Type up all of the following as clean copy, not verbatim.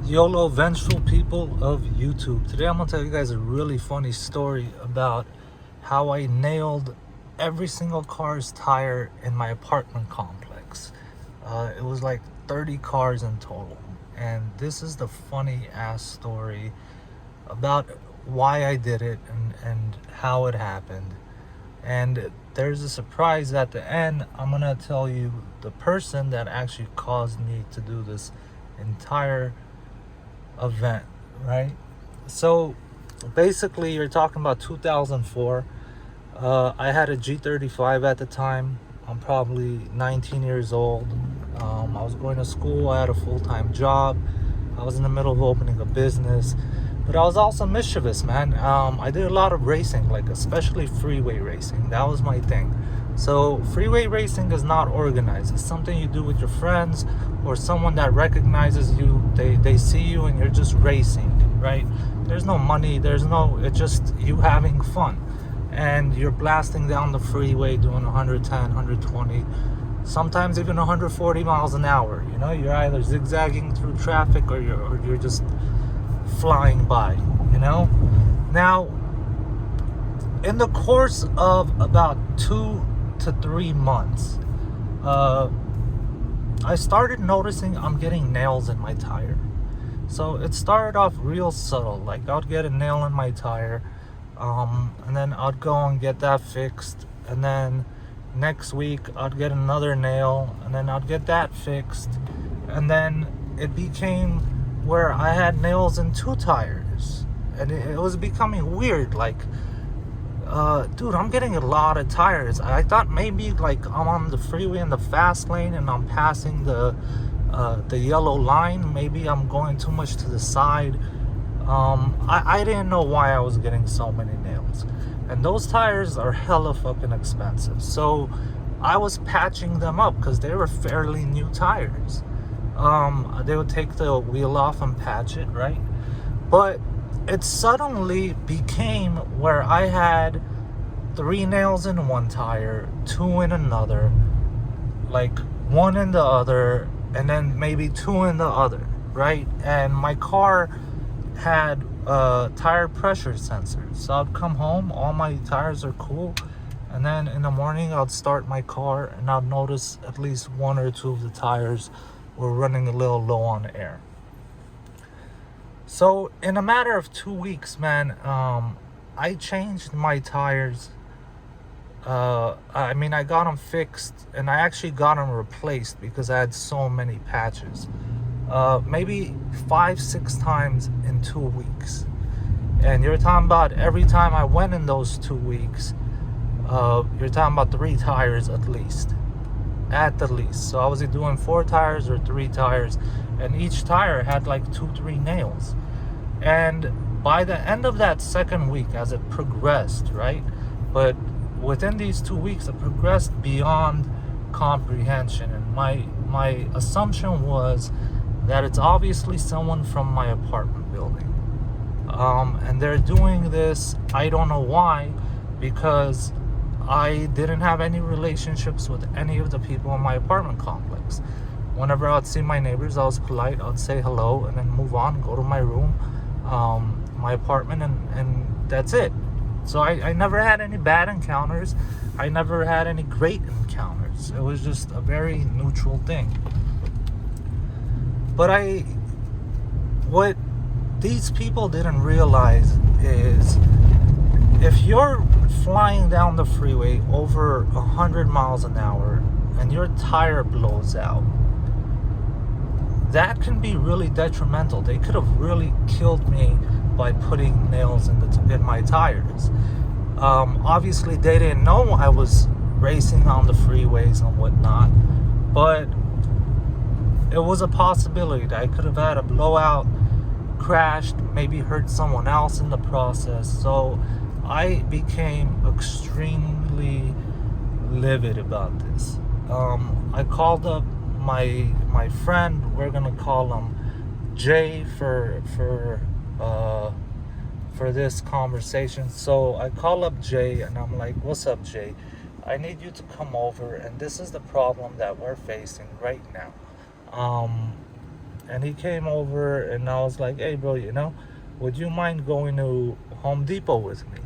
YOLO vengeful people of YouTube. Today I'm gonna tell you guys a really funny story about how I nailed every single car's tire in my apartment complex. It was like 30 cars in total. And this is the funny ass story about why I did it and how it happened. And there's a surprise at the end. I'm gonna tell you the person that actually caused me to do this entire event, right? So basically, you're talking about 2004. I had a G35 at the time. I'm probably 19 years old. I was going to school. I had a full-time job. I was in the middle of opening a business, but I was also mischievous, man. I did a lot of racing, like especially freeway racing. That was my thing. So freeway racing is not organized. It's something you do with your friends or someone that recognizes you. They see you and you're just racing, right? There's no money. It's just you having fun. And you're blasting down the freeway doing 110, 120, sometimes even 140 miles an hour. You know, you're either zigzagging through traffic or you're just flying by, you know? Now, in the course of about 2 to 3 months, I started noticing I'm getting nails in my tire. So it started off real subtle. Like I'd get a nail in my tire, and then I'd go and get that fixed. And then next week I'd get another nail, and then I'd get that fixed. And then it became where I had nails in 2 tires. And it was becoming weird. Like, dude, I'm getting a lot of tires. I thought maybe like I'm on the freeway in the fast lane and I'm passing the yellow line. Maybe I'm going too much to the side. I didn't know why I was getting so many nails. And those tires are hella fucking expensive. So I was patching them up because they were fairly new tires. They would take the wheel off and patch it, right? But it suddenly became where I had 3 nails in one tire, 2 in another, like 1 in the other, and then maybe 2 in the other, right? And my car had tire pressure sensors. So I'd come home, all my tires are cool, and then in the morning I'd start my car and I'd notice at least 1 or 2 of the tires were running a little low on air. So in a matter of 2 weeks, man, I changed my tires. I got them fixed, and I actually got them replaced because I had so many patches. Maybe 5-6 times in 2 weeks. And you're talking about every time I went in those 2 weeks, you're talking about 3 tires at least. At the least. So I was either doing 4 tires or 3 tires, and each tire had like 2-3 nails. And by the end of that second week, as it progressed, right? But within these 2 weeks, it progressed beyond comprehension. And my assumption was that it's obviously someone from my apartment building. And they're doing this, I don't know why, because I didn't have any relationships with any of the people in my apartment complex. Whenever I'd see my neighbors, I was polite. I'd say hello and then move on, go to my room, my apartment, and that's it. So I never had any bad encounters. I never had any great encounters. It was just a very neutral thing. But what these people didn't realize is if you're flying down the freeway over 100 miles an hour and your tire blows out, that can be really detrimental. They could have really killed me by putting nails in my tires. Obviously, they didn't know I was racing on the freeways and whatnot, but it was a possibility that I could have had a blowout, crashed, maybe hurt someone else in the process. So I became extremely livid about this. I called up my friend. We're gonna call him Jay for this conversation. So I call up Jay and I'm like, "What's up, Jay? I need you to come over, and this is the problem that we're facing right now. And he came over, and I was like, hey, bro, would you mind going to Home Depot with me?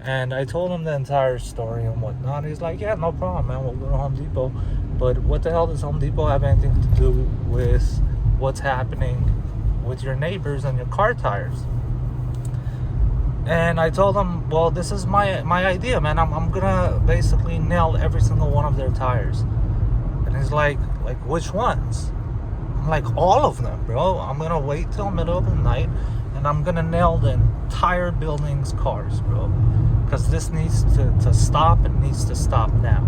And I told him the entire story and whatnot. He's like, yeah, no problem, man. We'll go to Home Depot. But what the hell does Home Depot have anything to do with what's happening with your neighbors and your car tires? And I told him, well, this is my idea, man. I'm gonna basically nail every single one of their tires. And he's like, which ones? I'm like, all of them, bro. I'm gonna wait till middle of the night, and I'm gonna nail the entire building's cars, bro. Because this needs to stop, and needs to stop now.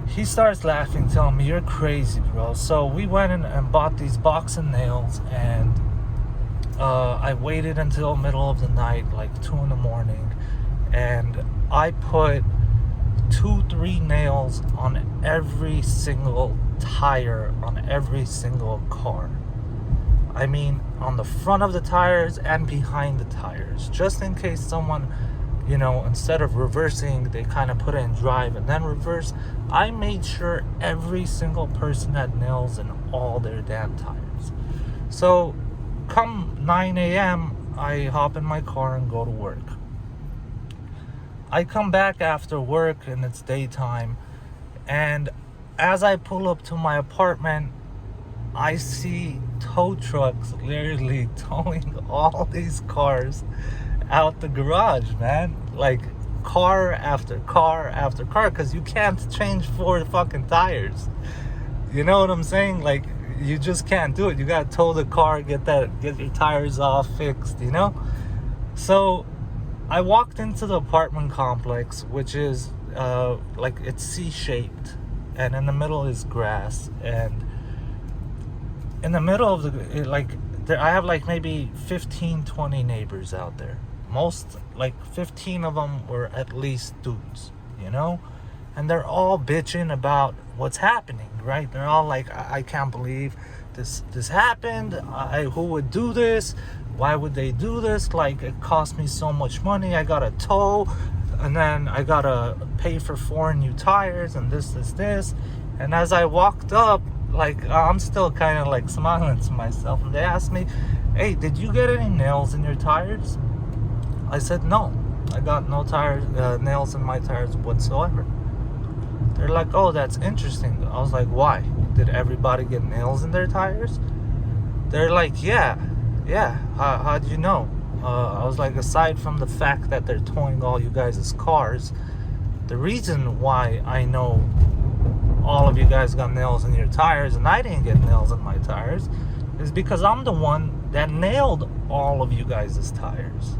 He starts laughing, telling me, you're crazy, bro. So we went in and bought these boxing nails, and I waited until middle of the night, like 2 a.m, and I put 2-3 nails on every single tire on every single car. I mean, on the front of the tires and behind the tires, just in case someone, instead of reversing, they kind of put it in drive and then reverse. I made sure every single person had nails in all their damn tires. So come 9 a.m, I hop in my car and go to work. I come back after work, and it's daytime, and as I pull up to my apartment, I see tow trucks literally towing all these cars out the garage, man. Like car after car after car, because you can't change 4 fucking tires. You know what I'm saying? Like, you just can't do it. You gotta tow the car, get your tires off, fixed, So I walked into the apartment complex, which is it's C-shaped, and in the middle is grass, and in the middle of I have maybe 15-20 neighbors out there. Most 15 of them were at least dudes, and they're all bitching about what's happening, right? They're all like, I can't believe this happened. Who would do this? Why would they do this? It cost me so much money. I got a tow, and then I gotta pay for 4 new tires, and this. And as I walked up, I'm still kind of smiling to myself, and they asked me, hey, did you get any nails in your tires? I said, no, I got no nails in my tires whatsoever. They're like, oh, that's interesting. I was like, why? Did everybody get nails in their tires? They're like, yeah. How'd you know? I was like, aside from the fact that they're towing all you guys' cars, the reason why I know all of you guys got nails in your tires and I didn't get nails in my tires is because I'm the one that nailed all of you guys' tires.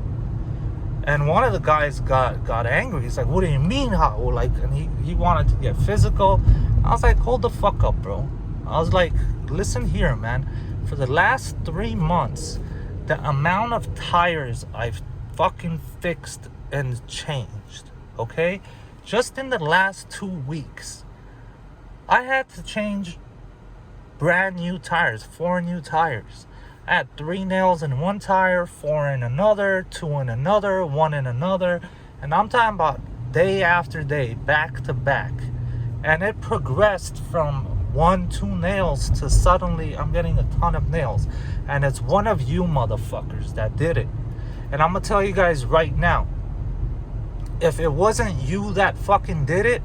And one of the guys got angry. He's like, what do you mean, how? And he wanted to get physical. I was like, hold the fuck up, bro. I was like, listen here, man. For the last 3 months, the amount of tires I've fucking fixed and changed, okay? Just in the last 2 weeks, I had to change brand new tires, 4 new tires. I had 3 nails in one tire, 4 in another, 2 in another, 1 in another. And I'm talking about day after day, back to back. And it progressed from 1-2 nails to suddenly I'm getting a ton of nails. And it's one of you motherfuckers that did it. And I'm gonna tell you guys right now, if it wasn't you that fucking did it,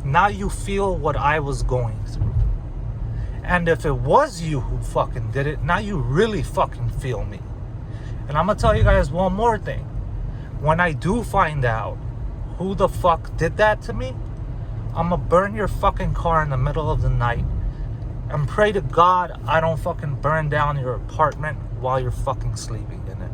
now you feel what I was going through. And if it was you who fucking did it, now you really fucking feel me. And I'm gonna tell you guys one more thing. When I do find out who the fuck did that to me, I'm gonna burn your fucking car in the middle of the night and pray to God I don't fucking burn down your apartment while you're fucking sleeping in it.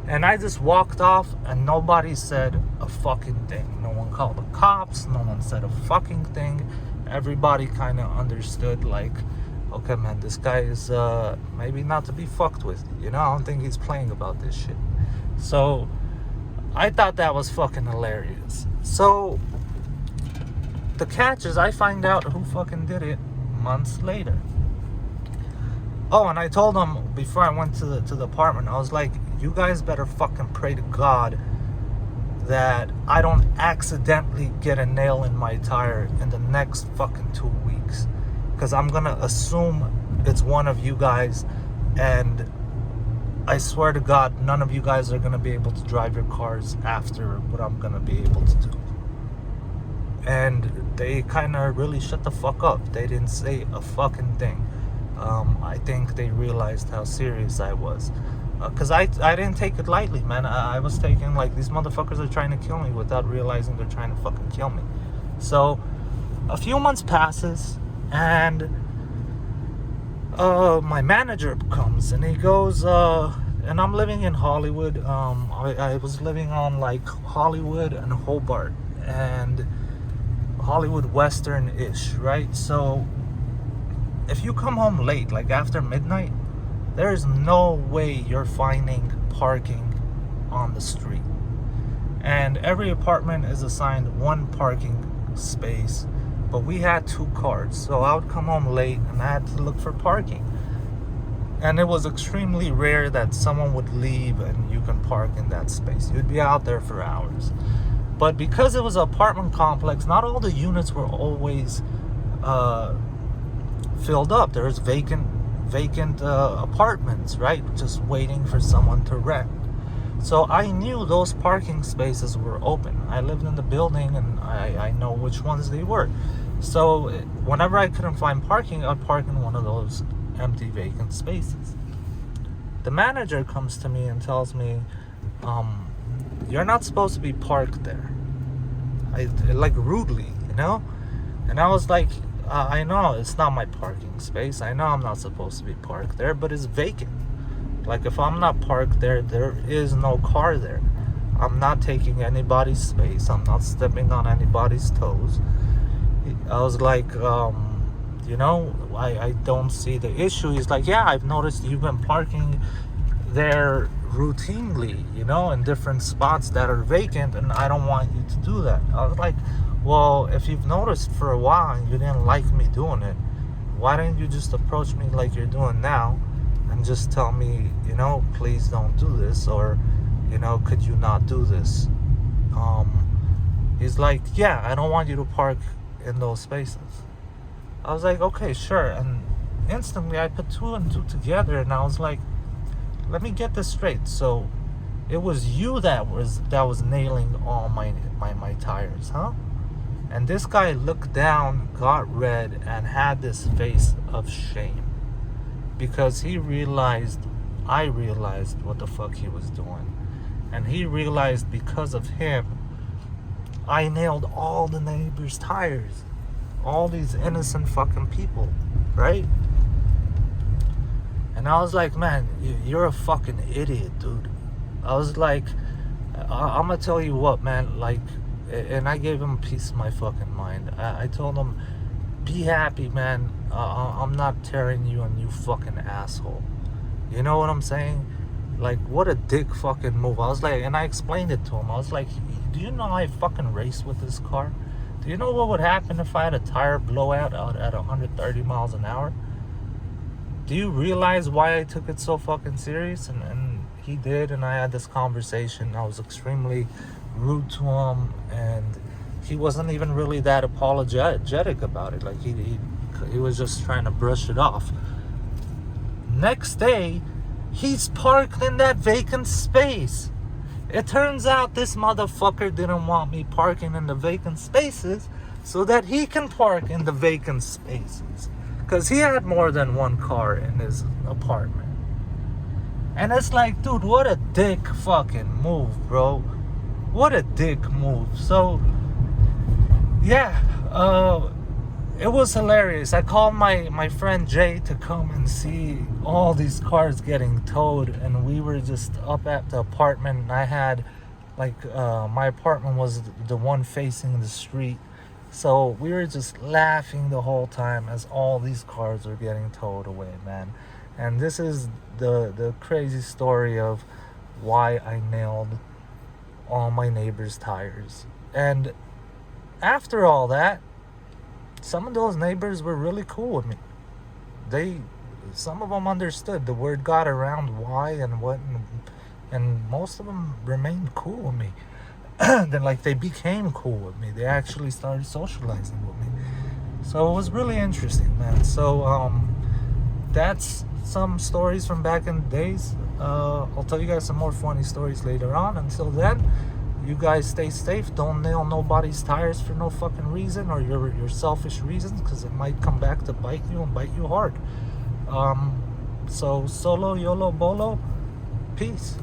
And I just walked off and nobody said a fucking thing. No one called the cops. No one said a fucking thing. Everybody kind of understood, okay, man, this guy is maybe not to be fucked with. I don't think he's playing about this shit. So I thought that was fucking hilarious. So the catch is I find out who fucking did it months later. Oh, and I told them before I went to the apartment, I was like, you guys better fucking pray to God that I don't accidentally get a nail in my tire in the next fucking 2 weeks. Because I'm going to assume it's one of you guys, and I swear to God, none of you guys are going to be able to drive your cars after what I'm going to be able to do. And they kind of really shut the fuck up. They didn't say a fucking thing. I think they realized how serious I was. Because I didn't take it lightly, man. I was taking, like, these motherfuckers are trying to kill me without realizing they're trying to fucking kill me. So, a few months passes, and my manager comes, and he goes, and I'm living in Hollywood. I was living on, like, Hollywood and Hobart, and Hollywood Western-ish, right? So, if you come home late, like after midnight, there's no way you're finding parking on the street. And every apartment is assigned one parking space, but we had 2 cars. So I would come home late and I had to look for parking. And it was extremely rare that someone would leave and you can park in that space. You'd be out there for hours. But because it was an apartment complex, not all the units were always filled up. There's vacant apartments, right? Just waiting for someone to rent. So I knew those parking spaces were open. I lived in the building and I know which ones they were. So whenever I couldn't find parking, I'd park in one of those empty vacant spaces. The manager comes to me and tells me, you're not supposed to be parked there. Like rudely, you know? And I was like, I know it's not my parking space. I know I'm not supposed to be parked there, but it's vacant. Like, if I'm not parked there, there is no car there. I'm not taking anybody's space. I'm not stepping on anybody's toes. I was like, you know, I don't see the issue. He's like, yeah, I've noticed you've been parking there routinely, you know, in different spots that are vacant, and I don't want you to do that. I was like, well, if you've noticed for a while and you didn't like me doing it, why didn't you just approach me like you're doing now and just tell me, you know, please don't do this, or, you know, could you not do this? He's like, yeah, I don't want you to park in those spaces. I was like, okay, sure. And instantly I put 2 and 2 together, and I was like, let me get this straight. So it was you that was nailing all my tires, huh? And this guy looked down, got red, and had this face of shame, because I realized what the fuck he was doing. And he realized because of him, I nailed all the neighbors' tires. All these innocent fucking people, right? And I was like, man, you're a fucking idiot, dude. I was like, I'm gonna tell you what, man, like, and I gave him a piece of my fucking mind. I told him, be happy, man. I'm not tearing you a new fucking asshole. You know what I'm saying? Like, what a dick fucking move. I was like, and I explained it to him. I was like, do you know I fucking raced with this car? Do you know what would happen if I had a tire blowout out at 130 miles an hour? Do you realize why I took it so fucking serious? And he did, and I had this conversation. I was extremely rude to him, and he wasn't even really that apologetic about it. Like, he was just trying to brush it off. Next day, he's parked in that vacant space. It turns out this motherfucker didn't want me parking in the vacant spaces so that he can park in the vacant spaces. Because he had more than one car in his apartment. And it's like, dude, what a dick fucking move, bro. What a dick move. So, yeah, it was hilarious. I called my friend Jay to come and see all these cars getting towed, and we were just up at the apartment, and I had, like, my apartment was the one facing the street, so we were just laughing the whole time as all these cars were getting towed away, man. And this is the crazy story of why I nailed all my neighbors' tires. And after all that, some of those neighbors were really cool with me. Some of them understood. The word got around why and what, and most of them remained cool with me. Then, like, they became cool with me. They actually started socializing with me. So it was really interesting, man. So, that's some stories from back in the days. I'll tell you guys some more funny stories later on. Until then, you guys stay safe. Don't nail nobody's tires for no fucking reason, or your selfish reasons, because it might come back to bite you and bite you hard. So solo, YOLO, bolo. Peace.